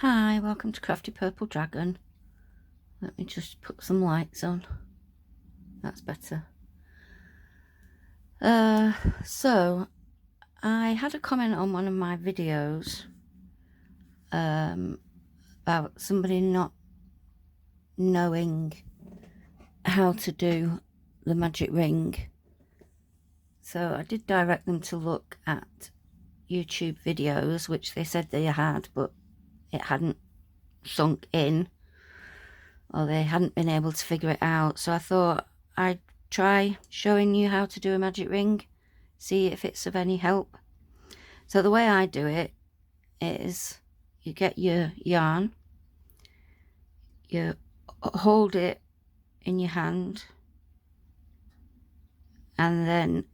Hi, welcome to Crafty Purple Dragon. Let me just put some lights on. That's better. So I had a comment on one of my videos about somebody not knowing how to do the magic ring. So I did direct them to look at YouTube videos, which they said they had, but it hadn't sunk in, or they hadn't been able to figure it out. So I thought I'd try showing you how to do a magic ring, see if it's of any help. So the way I do it is you get your yarn, you hold it in your hand, and then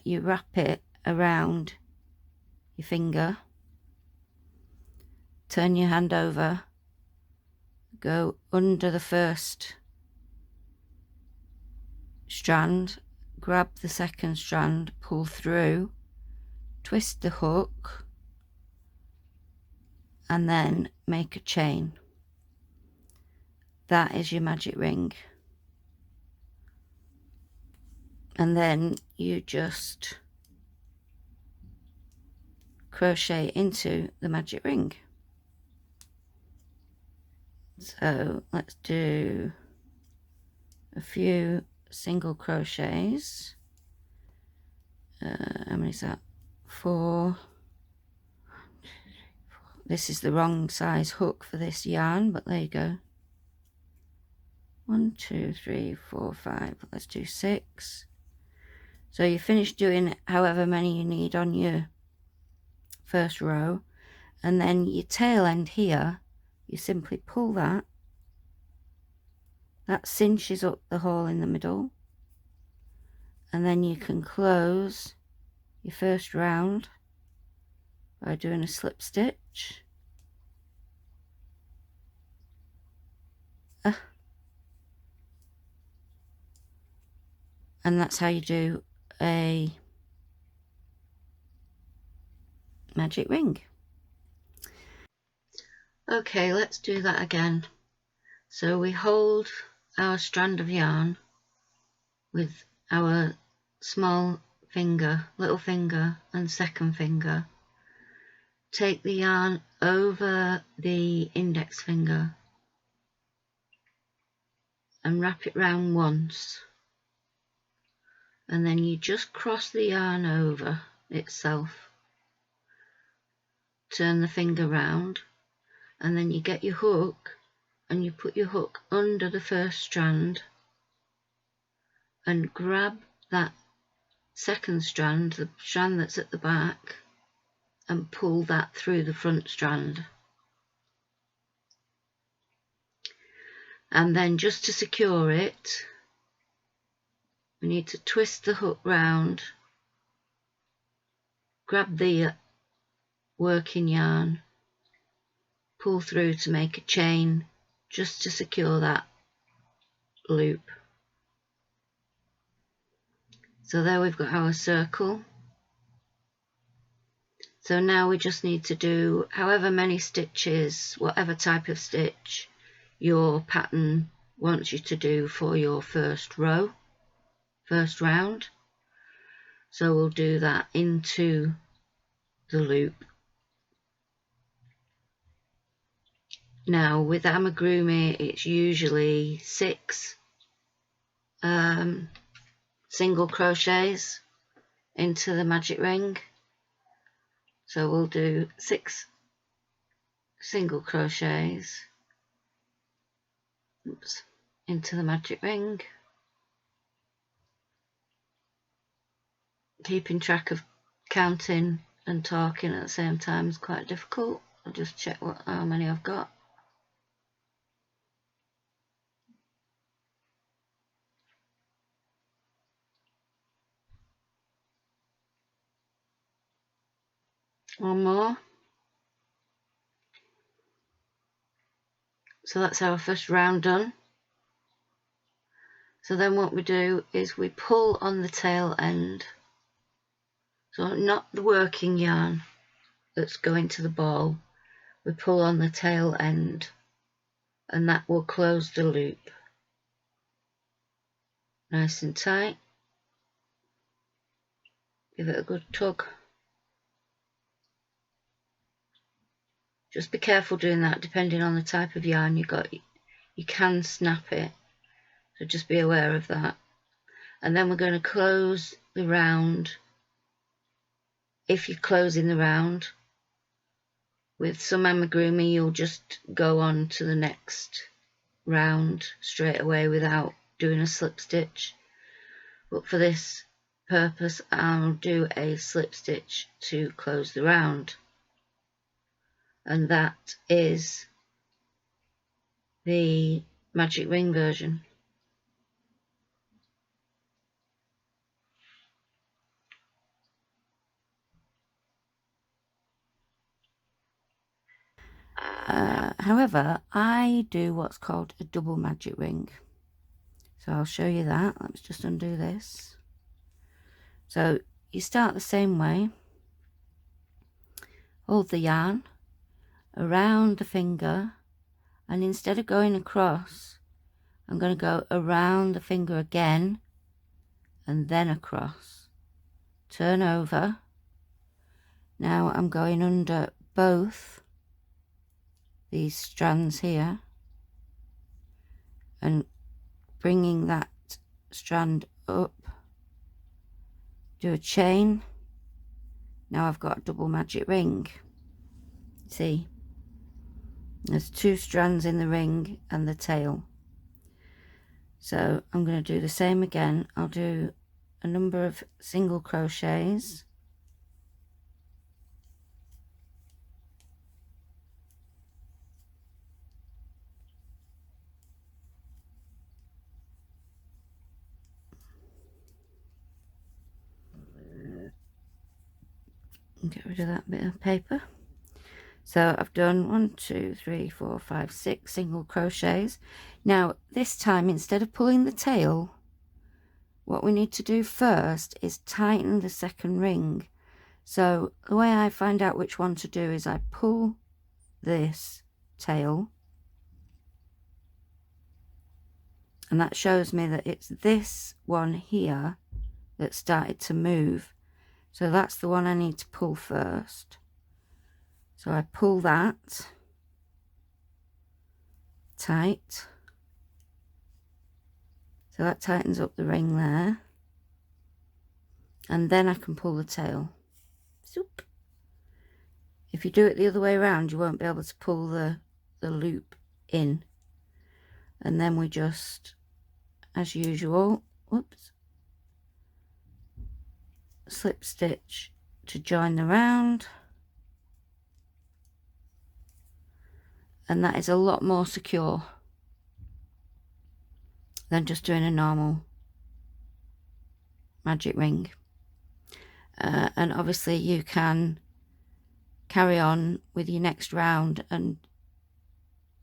you wrap it around your finger, turn your hand over, go under the first strand, grab the second strand, pull through, twist the hook, and then make a chain. That is your magic ring. And then you just crochet into the magic ring. So let's do a few single crochets. How many is that? 4. This is the wrong size hook for this yarn, but there you go. 1, 2, 3, 4, 5. Let's do 6. So you finish doing however many you need on your first row, and then your tail end here, you simply pull that cinches up the hole in the middle, and then you can close your first round by doing a slip stitch. And that's how you do a magic ring. Okay, let's do that again. So we hold our strand of yarn with our small finger, little finger and second finger. Take the yarn over the index finger and wrap it round once, and then you just cross the yarn over itself, turn the finger round, and then you get your hook and you put your hook under the first strand and grab that second strand, the strand that's at the back, and pull that through the front strand. And then just to secure it, we need to twist the hook round, grab the working yarn, pull through to make a chain just to secure that loop. So there we've got our circle. So now we just need to do however many stitches, whatever type of stitch your pattern wants you to do for your first row, first round. So we'll do that into the loop. Now with amigurumi it's usually 6 single crochets into the magic ring. So we'll do 6 single crochets into the magic ring. Keeping track of counting and talking at the same time is quite difficult. I'll just check how many I've got. One more. So that's our first round done. So then what we do is we pull on the tail end. So not the working yarn that's going to the ball, we pull on the tail end, and that will close the loop nice and tight. Give it a good tug. Just be careful doing that, depending on the type of yarn you got. You can snap it, so just be aware of that. And then we're going to close the round. If you're closing the round with some amigurumi, you'll just go on to the next round straight away without doing a slip stitch. But for this purpose, I'll do a slip stitch to close the round. And that is the magic ring version. However, I do what's called a double magic ring. So I'll show you that. Let's just undo this. So you start the same way. Hold the yarn around the finger, and instead of going across, I'm going to go around the finger again and then across. Turn over. Now I'm going under both these strands here and bringing that strand up. Do a chain. Now I've got a double magic ring. See, there's 2 strands in the ring and the tail. So I'm going to do the same again. I'll do a number of single crochets. Get rid of that bit of paper. So I've done 1, 2, 3, 4, 5, 6 single crochets. Now this time, instead of pulling the tail, what we need to do first is tighten the second ring. So the way I find out which one to do is I pull this tail, and that shows me that it's this one here that started to move. So that's the one I need to pull first. So I pull that tight. So that tightens up the ring there. And then I can pull the tail. Zoop. If you do it the other way around, you won't be able to pull the loop in. And then we just, as usual, whoops, slip stitch to join the round, and that is a lot more secure than just doing a normal magic ring. And obviously you can carry on with your next round and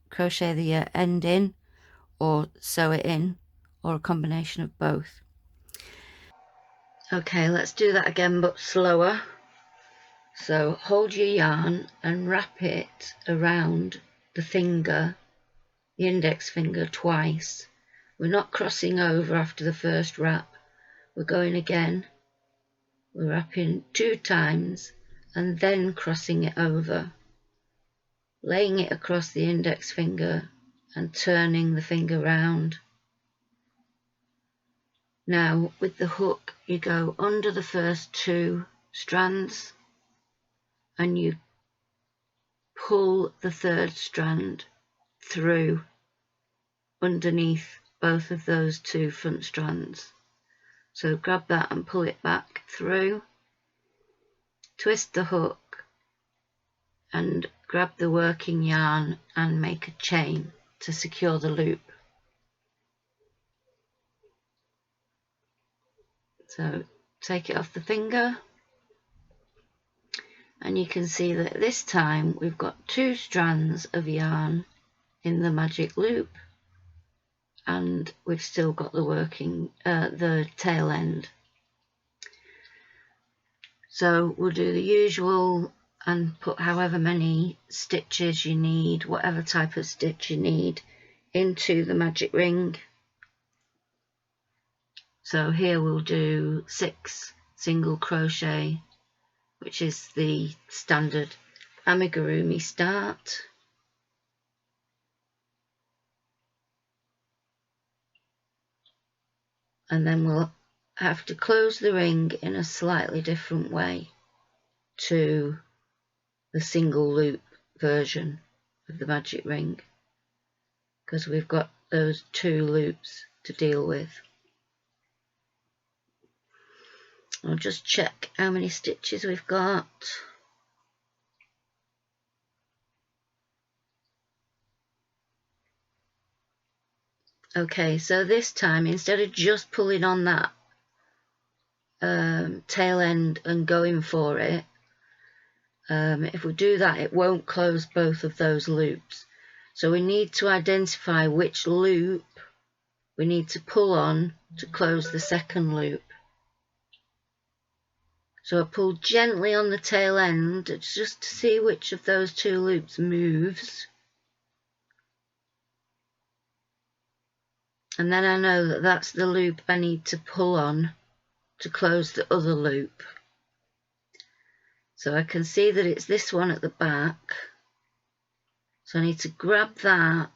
crochet the end in or sew it in, or a combination of both. Okay, let's do that again, but slower. So hold your yarn and wrap it around the finger, the index finger, twice. We're not crossing over after the first wrap. We're going again. We're wrapping 2 times and then crossing it over, laying it across the index finger and turning the finger round. Now with the hook, you go under the first 2 strands and you pull the 3rd strand through underneath both of those 2 front strands. So grab that and pull it back through, twist the hook and grab the working yarn and make a chain to secure the loop. So take it off the finger, and you can see that this time we've got 2 strands of yarn in the magic loop, and we've still got the working the tail end. So we'll do the usual and put however many stitches you need, whatever type of stitch you need, into the magic ring. So here we'll do 6 single crochet, which is the standard amigurumi start. And then we'll have to close the ring in a slightly different way to the single loop version of the magic ring, because we've got those 2 loops to deal with. I'll just check how many stitches we've got. Okay, so this time, instead of just pulling on that tail end and going for it, if we do that, it won't close both of those loops. So we need to identify which loop we need to pull on to close the second loop. So I pull gently on the tail end just to see which of those 2 loops moves. And then I know that that's the loop I need to pull on to close the other loop. So I can see that it's this one at the back. So I need to grab that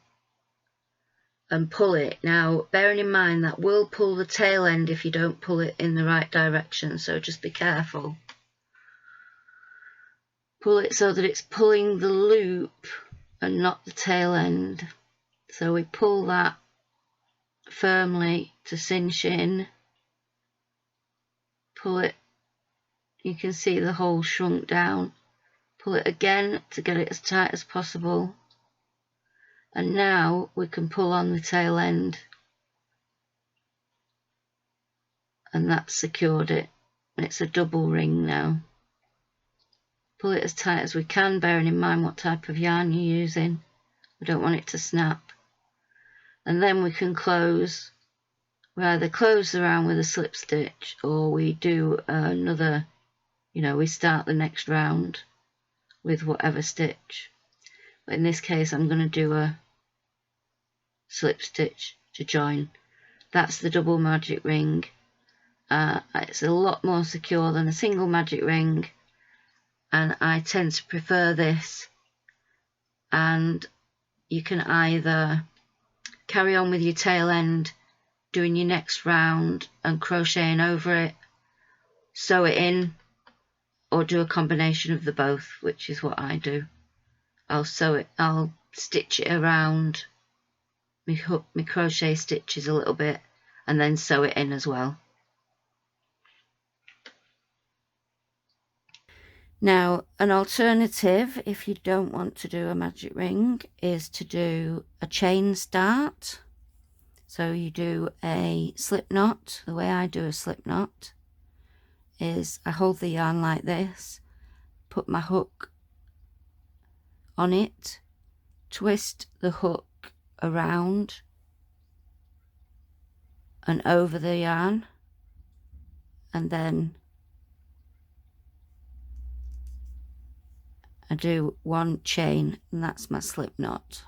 and pull it. Now, bearing in mind that will pull the tail end if you don't pull it in the right direction, so just be careful. Pull it so that it's pulling the loop and not the tail end. So we pull that firmly to cinch in. Pull it, you can see the hole shrunk down. Pull it again to get it as tight as possible. And now we can pull on the tail end. And that's secured it. It's a double ring now. Pull it as tight as we can, bearing in mind what type of yarn you're using. We don't want it to snap. And then we can close. We either close the round with a slip stitch, or we do another, we start the next round with whatever stitch. But in this case, I'm going to do a slip stitch to join. That's the double magic ring. It's a lot more secure than a single magic ring, and I tend to prefer this. And you can either carry on with your tail end, doing your next round and crocheting over it, sew it in, or do a combination of the both, which is what I do. I'll stitch it around my crochet stitches a little bit and then sew it in as well. Now, an alternative, if you don't want to do a magic ring, is to do a chain start. So you do a slip knot. The way I do a slip knot is I hold the yarn like this, put my hook on it, twist the hook around and over the yarn, and then I do 1 chain, and that's my slip knot.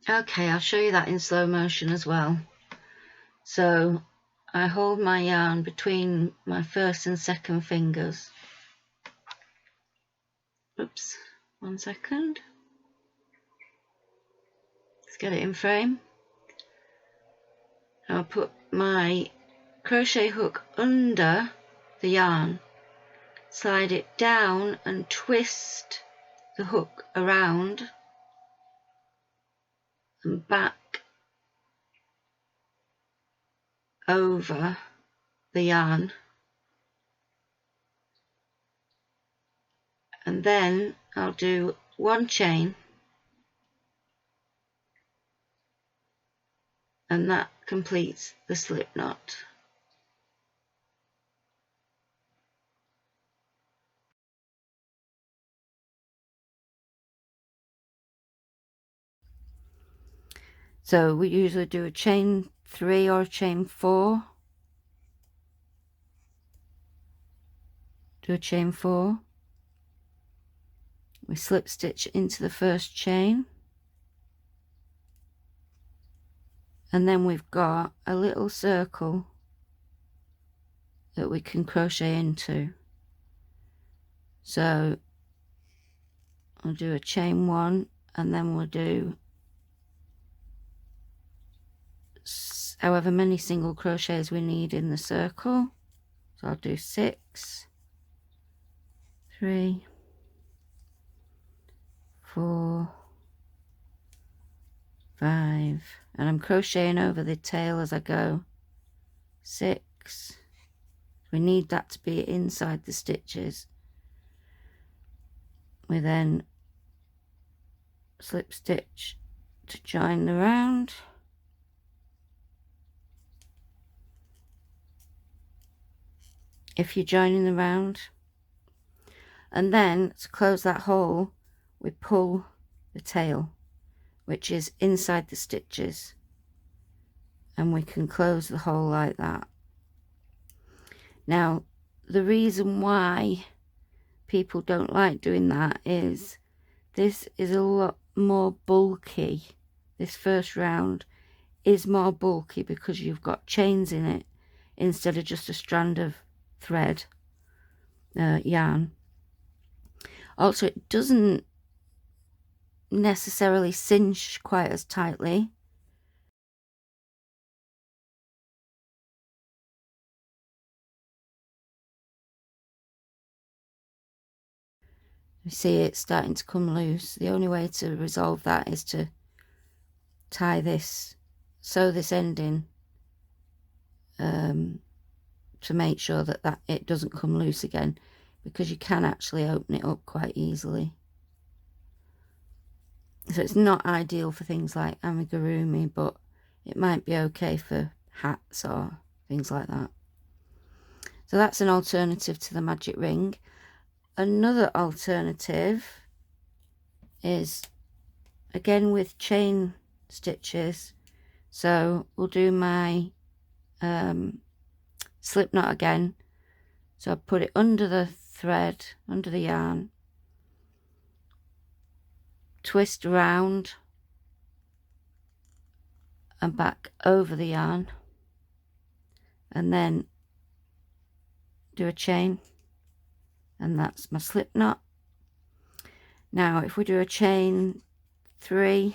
Okay, I'll show you that in slow motion as well. So I hold my yarn between my first and second fingers. Oops, 1 second. Let's get it in frame. I'll put my crochet hook under the yarn, slide it down and twist the hook around and back over the yarn, and then I'll do 1 chain, and that completes the slip knot. So we usually do a chain 3 or a chain 4. Do a chain 4, we slip stitch into the first chain, and then we've got a little circle that we can crochet into. So I'll do a chain 1, and then we'll do however many single crochets we need in the circle. So I'll do 6, 3, 4, 5, and I'm crocheting over the tail as I go. 6. We need that to be inside the stitches. We then slip stitch to join the round. If you're joining the round, and then to close that hole we pull the tail, which is inside the stitches, and we can close the hole like that. Now the reason why people don't like doing that is this is a lot more bulky. This first round is more bulky because you've got chains in it instead of just a strand of thread, yarn. Also, it doesn't necessarily cinch quite as tightly. You see it's starting to come loose. The only way to resolve that is to tie this, sew this ending, to make sure that it doesn't come loose again, because you can actually open it up quite easily. So it's not ideal for things like amigurumi, but it might be okay for hats or things like that. So that's an alternative to the magic ring. Another alternative is again with chain stitches. So we'll do my slip knot again. So I put it under the thread, under the yarn, twist around and back over the yarn, and then do a chain, and that's my slip knot. Now if we do a chain 3,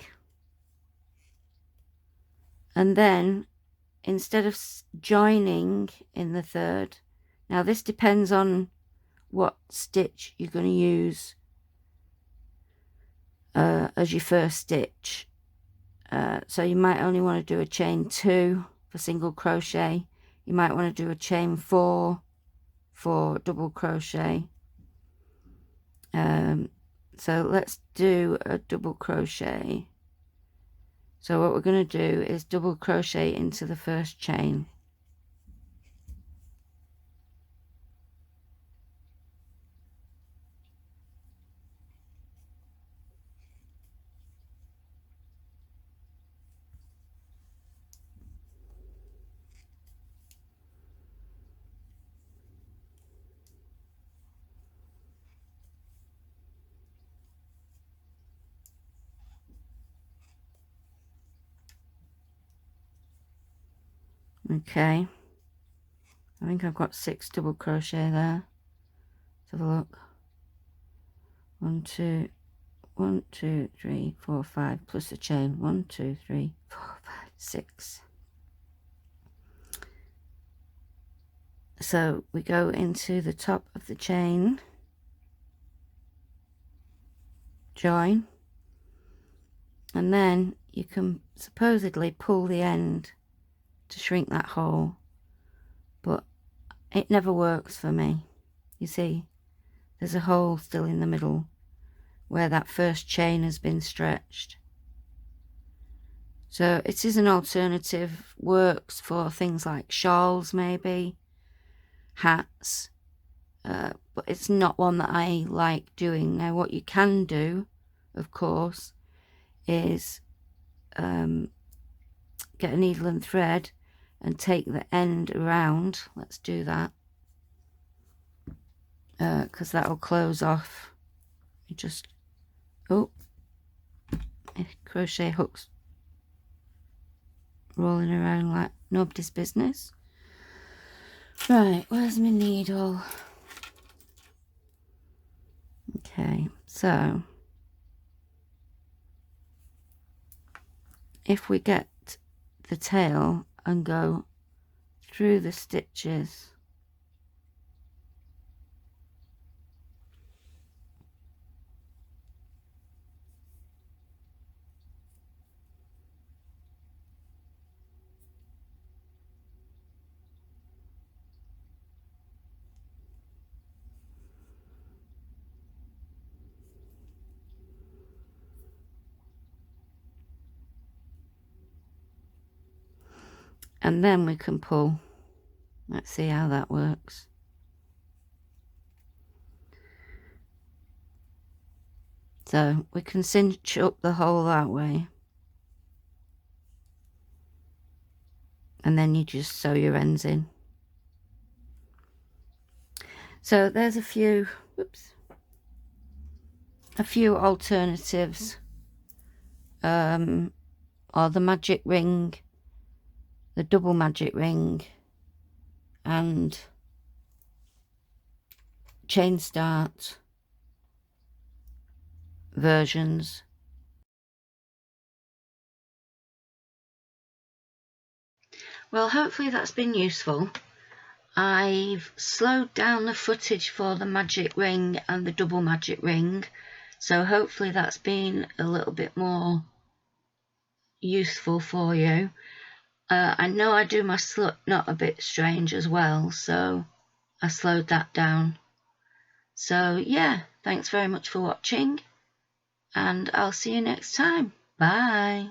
and then instead of joining in the third, now this depends on what stitch you're going to use as your first stitch. So you might only want to do a chain 2 for single crochet. You might want to do a chain 4 for double crochet. So let's do a double crochet. So what we're going to do is double crochet into the first chain. Okay, I think I've got 6 double crochet there. Let's have a look. 1, 2, 1, 2, 3, 4, 5 plus a chain. 1, 2, 3, 4, 5, 6. So we go into the top of the chain, join, and then you can supposedly pull the end to shrink that hole, but it never works for me. You see, there's a hole still in the middle where that first chain has been stretched. So it is an alternative, works for things like shawls, maybe hats, but it's not one that I like doing. Now what you can do, of course, is get a needle and thread and take the end around. Let's do that, because that will close off. You just Oh, crochet hooks rolling around like nobody's business. Right, where's my needle? Okay, so if we get the tail and go through the stitches, and then we can pull. Let's see how that works. So we can cinch up the hole that way, and then you just sew your ends in. So there's a few alternatives, or the magic ring, the double magic ring, and chain start versions. Well, hopefully that's been useful. I've slowed down the footage for the magic ring and the double magic ring, so hopefully that's been a little bit more useful for you. I know I do my slip knot a bit strange as well, so I slowed that down. So yeah, thanks very much for watching, and I'll see you next time. Bye.